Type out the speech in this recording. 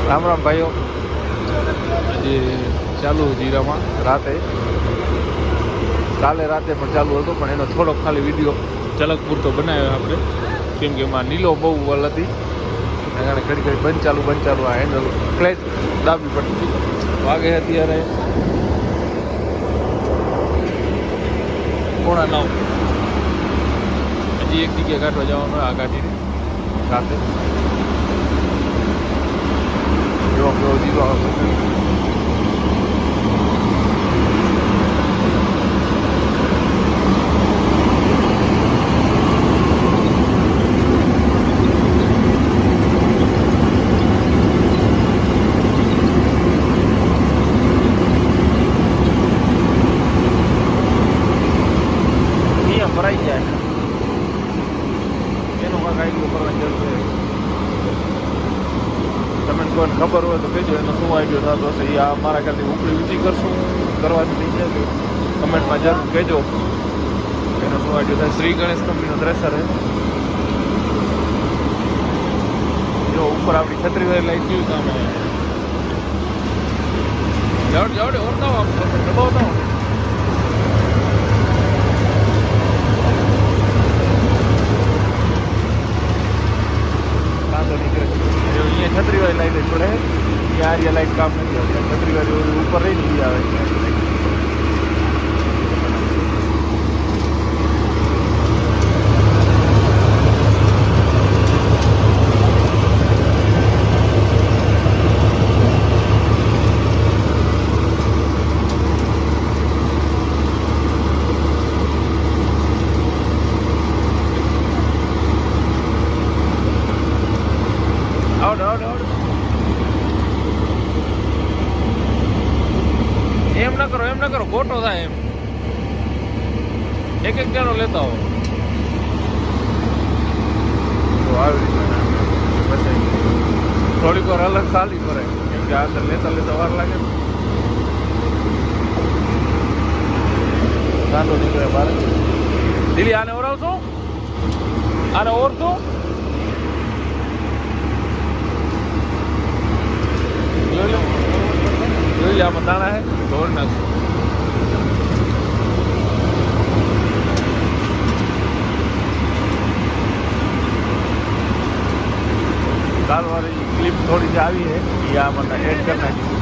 રામ રામ ભાઈઓ. આજે ચાલુ જીરામાં રાતે, કાલે રાતે પણ ચાલુ હતો, પણ એનો થોડોક ખાલી વિડીયો ઝલક પૂરતો બનાવ્યો આપણે, કેમ કે એમાં નીલો બહુ વલ હતી, એના કારણે ઘડી ઘડી બંધ ચાલુ આ હેન્ડલ ક્લેચ દાબી પડતી. વાગે અત્યારે 9:15. હજી એક જગ્યાએ કાઢવા જવાનું આ ગાડીને રાતે. કેવો કેવો જીરો આવે છે. ભરાઈ જાય એનું કાંઈક આઈડિયો કરવાની જરૂર છે. તમને કોઈને ખબર હોય તો કહેજો એનો શું આઈડિયો થતો હશે. એ મારા ખ્યાલથી ઉપરી ઊંચી કરશું કરવાની થઈ જાય તો કમેન્ટમાં જરૂર કહેજો એનો શું આઈડિયો થાય. શ્રી ગણેશ કંપનીનો થ્રેશર છે. જો ઉપર આપણી છત્રી વાળી લાઈટ કેવી કામ આવે. જાવડે ઓરતાવો આમ દબાવતા અહીંયા છત્રી વાળી લાઈટ પડે. ત્યાં આ લાઈટ કામ નથી આવતી. છત્રી વાળી ઉપર રહી ને આવે. આવડે એમ ના કરો ખોટો થાય. એમ એક ચારો લેતા હો તો આવી રીતે થોડીક વાર અલગ ખાલી કરે, કેમ કે આગળ લેતા વાર લાગે. ગાંડો નીકળે બાર. દિલ્હી આને ઓરાવશો, આને ઓરશો. જોઈ લે આમાં દાણા હે, ઢોર નાખશું. કાલવાળી ક્લિપ થોડી જે આવી છે એ આમાં એડ કરી નાખીશું.